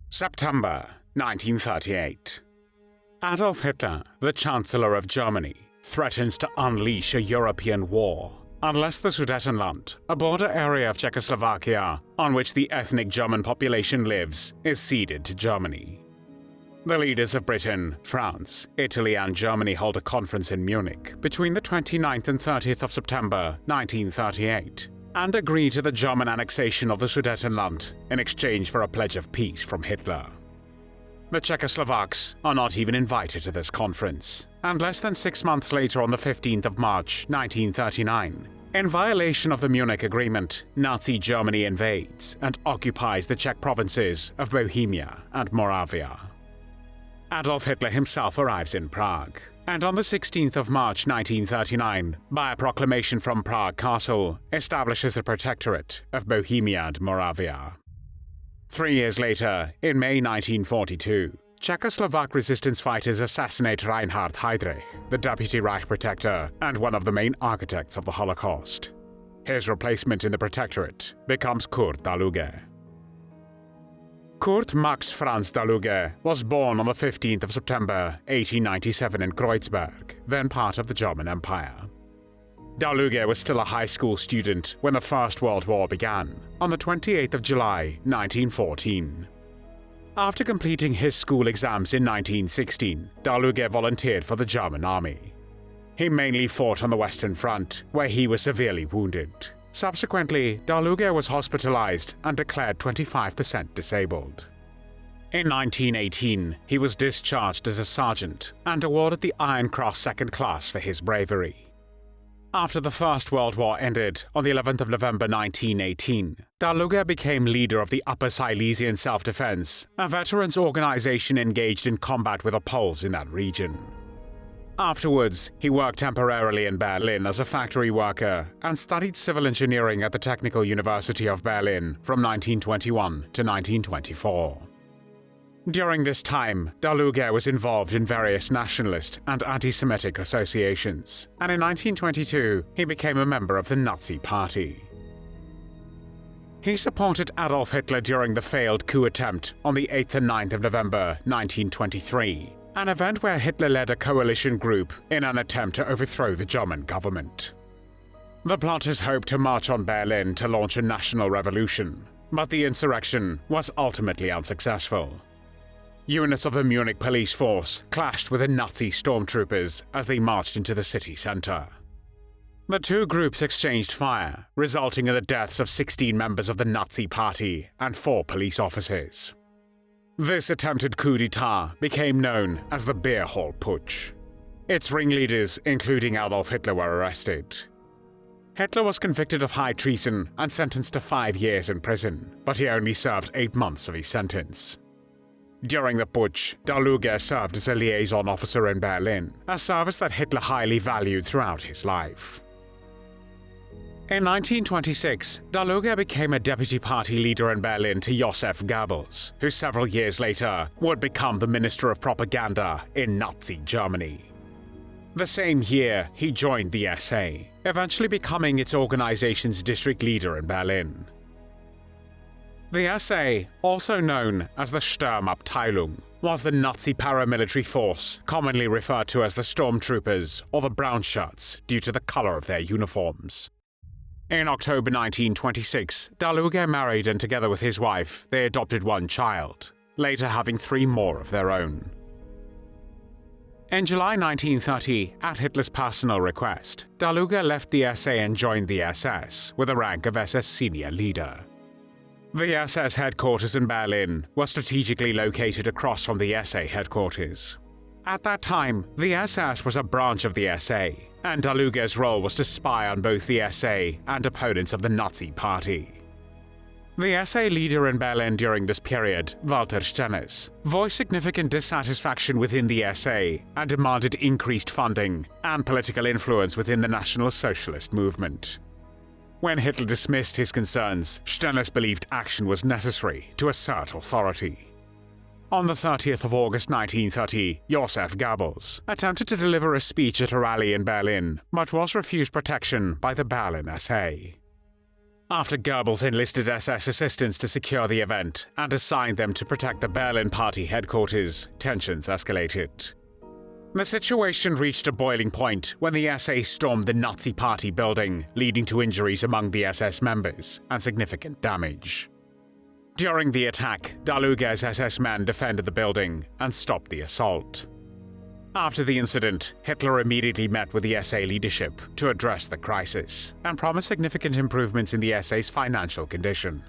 September 1938. Adolf Hitler, the Chancellor of Germany, threatens to unleash a European war unless the Sudetenland, a border area of Czechoslovakia on which the ethnic German population lives, is ceded to Germany. The leaders of Britain, France, Italy and Germany hold a conference in Munich between the 29th and 30th of September 1938 and agree to the German annexation of the Sudetenland in exchange for a pledge of peace from Hitler. The Czechoslovaks are not even invited to this conference, and less than 6 months later, on the 15th of March 1939, in violation of the Munich Agreement, Nazi Germany invades and occupies the Czech provinces of Bohemia and Moravia. Adolf Hitler himself arrives in Prague, and on the 16th of March 1939, by a proclamation from Prague Castle, establishes the Protectorate of Bohemia and Moravia. 3 years later, in May 1942, Czechoslovak resistance fighters assassinate Reinhard Heydrich, the Deputy Reich Protector and one of the main architects of the Holocaust. His replacement in the Protectorate becomes Kurt Daluege. Kurt Max Franz Daluege was born on the 15th of September 1897 in Kreuzberg, then part of the German Empire. Daluege was still a high school student when the First World War began, on the 28th of July 1914. After completing his school exams in 1916, Daluege volunteered for the German army. He mainly fought on the Western Front, where he was severely wounded. Subsequently, Daluege was hospitalized and declared 25% disabled. In 1918, he was discharged as a sergeant and awarded the Iron Cross Second Class for his bravery. After the First World War ended on the 11th of November 1918, Daluege became leader of the Upper Silesian Self-Defense, a veterans organization engaged in combat with the Poles in that region. Afterwards, he worked temporarily in Berlin as a factory worker and studied civil engineering at the Technical University of Berlin from 1921 to 1924. During this time, Daluege was involved in various nationalist and anti-Semitic associations, and in 1922 he became a member of the Nazi Party. He supported Adolf Hitler during the failed coup attempt on the 8th and 9th of November 1923, an event where Hitler led a coalition group in an attempt to overthrow the German government. The plotters hoped to march on Berlin to launch a national revolution, but the insurrection was ultimately unsuccessful. Units of the Munich police force clashed with the Nazi stormtroopers as they marched into the city center. The two groups exchanged fire, resulting in the deaths of 16 members of the Nazi Party and 4 police officers. This attempted coup d'etat became known as the Beer Hall Putsch. Its ringleaders, including Adolf Hitler, were arrested. Hitler was convicted of high treason and sentenced to 5 years in prison, but he only served 8 months of his sentence. During the putsch, Daluege served as a liaison officer in Berlin, a service that Hitler highly valued throughout his life. In 1926, Daluege became a deputy party leader in Berlin to Josef Goebbels, who several years later would become the Minister of Propaganda in Nazi Germany. The same year, he joined the SA, eventually becoming its organization's district leader in Berlin. The SA, also known as the Sturmabteilung, was the Nazi paramilitary force commonly referred to as the Stormtroopers or the Brown Shirts due to the color of their uniforms. In October 1926, Daluege married, and together with his wife, they adopted 1 child, later having 3 more of their own. In July 1930, at Hitler's personal request, Daluege left the SA and joined the SS with the rank of SS senior leader. The SS headquarters in Berlin was strategically located across from the SA headquarters. At that time, the SS was a branch of the SA, and Daluge's role was to spy on both the SA and opponents of the Nazi Party. The SA leader in Berlin during this period, Walter Stennes, voiced significant dissatisfaction within the SA and demanded increased funding and political influence within the National Socialist movement. When Hitler dismissed his concerns, Stennes believed action was necessary to assert authority. On the 30th of August 1930, Josef Goebbels attempted to deliver a speech at a rally in Berlin, but was refused protection by the Berlin SA. After Goebbels enlisted SS assistants to secure the event and assigned them to protect the Berlin Party headquarters, tensions escalated. The situation reached a boiling point when the SA stormed the Nazi Party building, leading to injuries among the SS members and significant damage. During the attack, Daluege's SS men defended the building and stopped the assault. After the incident, Hitler immediately met with the SA leadership to address the crisis and promised significant improvements in the SA's financial condition.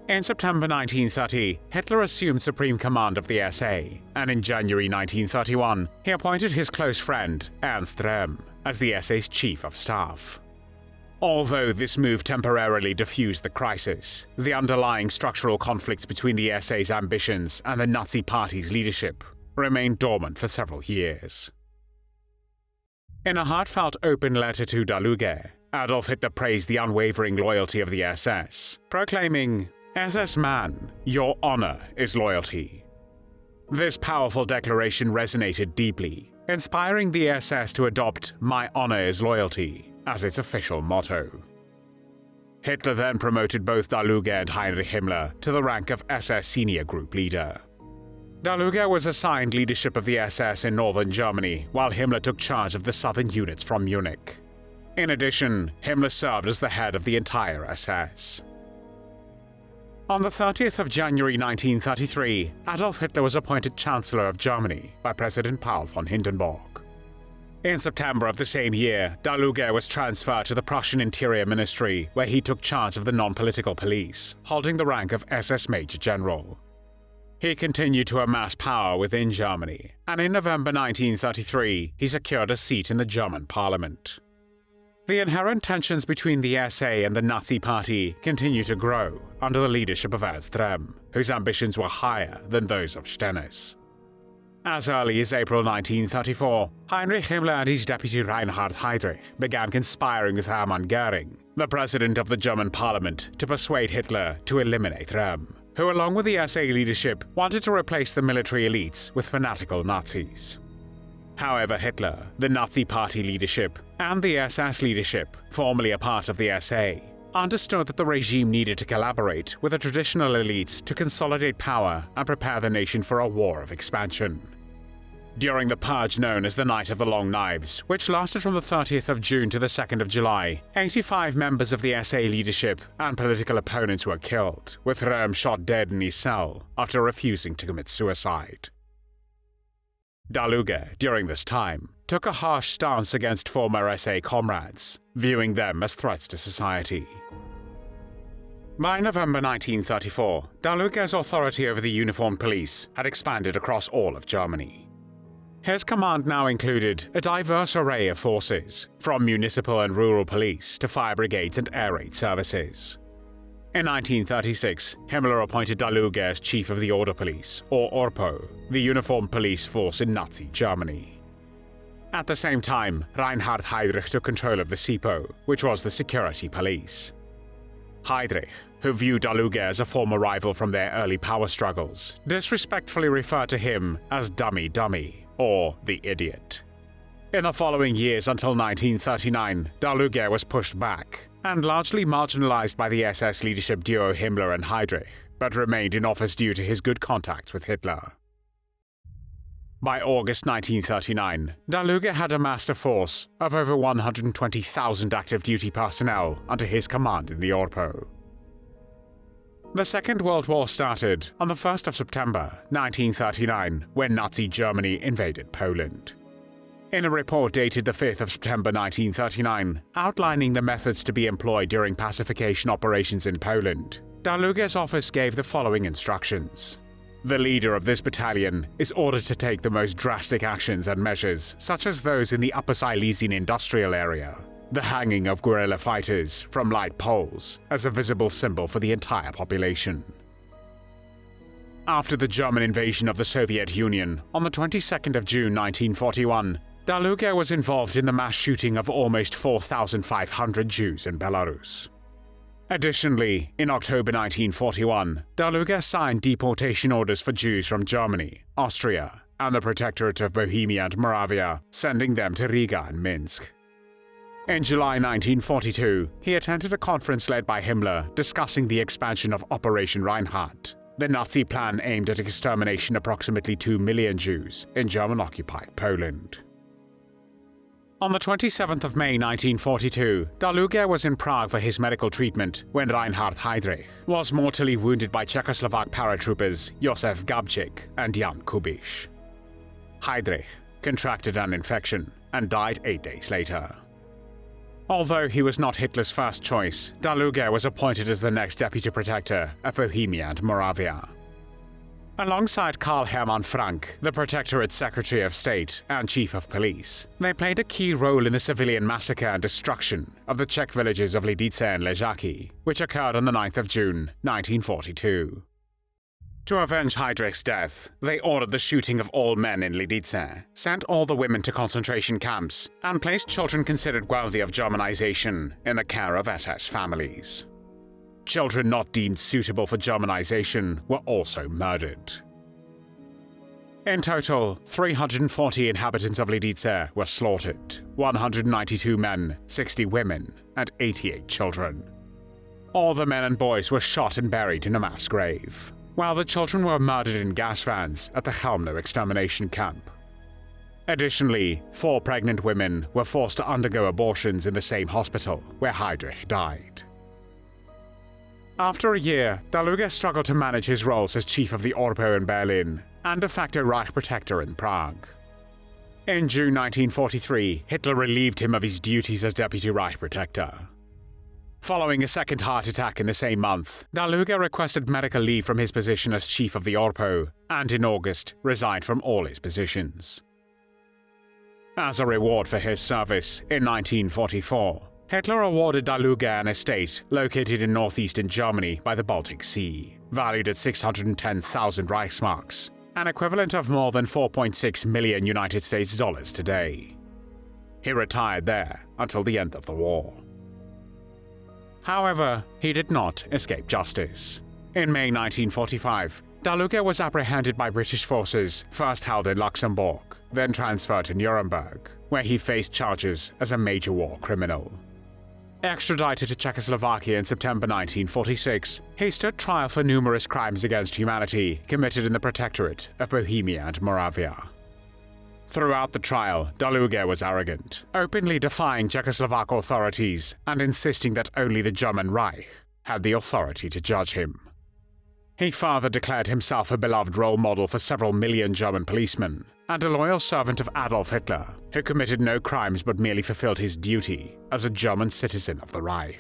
In September 1930, Hitler assumed supreme command of the SA, and in January 1931, he appointed his close friend, Ernst Röhm, as the SA's chief of staff. Although this move temporarily diffused the crisis, the underlying structural conflicts between the SA's ambitions and the Nazi Party's leadership remained dormant for several years. In a heartfelt open letter to Daluege, Adolf Hitler praised the unwavering loyalty of the SS, proclaiming, "SS man, your honor is loyalty." This powerful declaration resonated deeply, inspiring the SS to adopt "My honor is loyalty" as its official motto. Hitler then promoted both Daluege and Heinrich Himmler to the rank of SS senior group leader. Daluege was assigned leadership of the SS in northern Germany, while Himmler took charge of the southern units from Munich. In addition, Himmler served as the head of the entire SS. On the 30th of January 1933, Adolf Hitler was appointed Chancellor of Germany by President Paul von Hindenburg. In September of the same year, Daluege was transferred to the Prussian Interior Ministry, where he took charge of the non-political police, holding the rank of SS Major General. He continued to amass power within Germany, and in November 1933, he secured a seat in the German parliament. The inherent tensions between the SA and the Nazi Party continued to grow under the leadership of Ernst Röhm, whose ambitions were higher than those of Stennis. As early as April 1934, Heinrich Himmler and his deputy Reinhard Heydrich began conspiring with Hermann Göring, the president of the German parliament, to persuade Hitler to eliminate Röhm, who along with the SA leadership wanted to replace the military elites with fanatical Nazis. However, Hitler, the Nazi Party leadership, and the SS leadership, formerly a part of the SA, understood that the regime needed to collaborate with the traditional elites to consolidate power and prepare the nation for a war of expansion. During the purge known as the Night of the Long Knives, which lasted from the 30th of June to the 2nd of July, 85 members of the SA leadership and political opponents were killed, with Röhm shot dead in his cell after refusing to commit suicide. Daluege, during this time, took a harsh stance against former SA comrades, viewing them as threats to society. By November 1934, Daluege's authority over the uniformed police had expanded across all of Germany. His command now included a diverse array of forces, from municipal and rural police to fire brigades and air raid services. In 1936, Himmler appointed Daluege as chief of the Order Police, or Orpo, the uniformed police force in Nazi Germany. At the same time, Reinhard Heydrich took control of the SiPo, which was the security police. Heydrich, who viewed Daluege as a former rival from their early power struggles, disrespectfully referred to him as Dummy Dummy, or the idiot. In the following years until 1939, Daluege was pushed back and largely marginalized by the SS leadership duo Himmler and Heydrich, but remained in office due to his good contacts with Hitler. By August 1939, Daluege had amassed a force of over 120,000 active duty personnel under his command in the Orpo. The Second World War started on the 1st of September 1939 when Nazi Germany invaded Poland. In a report dated the 5th of September 1939, outlining the methods to be employed during pacification operations in Poland, Daluege's office gave the following instructions. The leader of this battalion is ordered to take the most drastic actions and measures, such as those in the Upper Silesian industrial area, the hanging of guerrilla fighters from light poles as a visible symbol for the entire population. After the German invasion of the Soviet Union on the 22nd of June 1941, Daluege was involved in the mass shooting of almost 4,500 Jews in Belarus. Additionally, in October 1941, Daluege signed deportation orders for Jews from Germany, Austria, and the Protectorate of Bohemia and Moravia, sending them to Riga and Minsk. In July 1942, he attended a conference led by Himmler discussing the expansion of Operation Reinhard, the Nazi plan aimed at extermination approximately 2 million Jews in German-occupied Poland. On the 27th of May 1942, Daluege was in Prague for his medical treatment when Reinhard Heydrich was mortally wounded by Czechoslovak paratroopers Josef Gabčík and Jan Kubiš. Heydrich contracted an infection and died 8 days later. Although he was not Hitler's first choice, Daluege was appointed as the next deputy protector of Bohemia and Moravia. Alongside Karl Hermann Frank, the Protectorate's Secretary of State and Chief of Police, they played a key role in the civilian massacre and destruction of the Czech villages of Lidice and Ležáky, which occurred on the 9th of June, 1942. To avenge Heydrich's death, they ordered the shooting of all men in Lidice, sent all the women to concentration camps, and placed children considered worthy of Germanization in the care of SS families. Children not deemed suitable for Germanization were also murdered. In total, 340 inhabitants of Lidice were slaughtered, 192 men, 60 women, and 88 children. All the men and boys were shot and buried in a mass grave, while the children were murdered in gas vans at the Chelmno extermination camp. Additionally, 4 pregnant women were forced to undergo abortions in the same hospital where Heydrich died. After a year, Daluege struggled to manage his roles as chief of the Orpo in Berlin and de facto Reich protector in Prague. In June 1943, Hitler relieved him of his duties as deputy Reich protector. Following a second heart attack in the same month, Daluege requested medical leave from his position as chief of the Orpo and in August resigned from all his positions. As a reward for his service, in 1944, Hitler awarded Daluege an estate located in northeastern Germany by the Baltic Sea, valued at 610,000 Reichsmarks, an equivalent of more than 4.6 million United States dollars today. He retired there until the end of the war. However, he did not escape justice. In May 1945, Daluege was apprehended by British forces, first held in Luxembourg, then transferred to Nuremberg, where he faced charges as a major war criminal. Extradited to Czechoslovakia in September 1946, he stood trial for numerous crimes against humanity committed in the Protectorate of Bohemia and Moravia. Throughout the trial, Daluege was arrogant, openly defying Czechoslovak authorities and insisting that only the German Reich had the authority to judge him. He further declared himself a beloved role model for several million German policemen and a loyal servant of Adolf Hitler, who committed no crimes but merely fulfilled his duty as a German citizen of the Reich.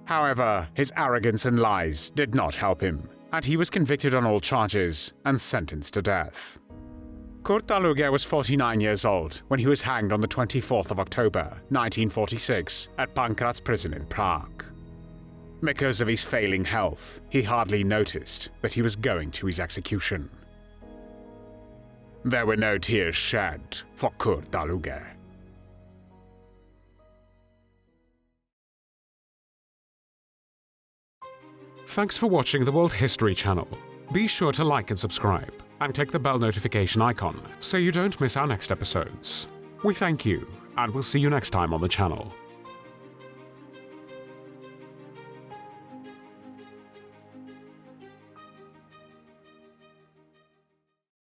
However, his arrogance and lies did not help him, and he was convicted on all charges and sentenced to death. Kurt Daluege was 49 years old when he was hanged on the 24th of October, 1946, at Pankratz prison in Prague. Because of his failing health, he hardly noticed that he was going to his execution. There were no tears shed for Kurt Daluege. Thanks for watching the World History Channel. Be sure to like and subscribe, and click the bell notification icon so you don't miss our next episodes. We thank you, and we'll see you next time on the channel.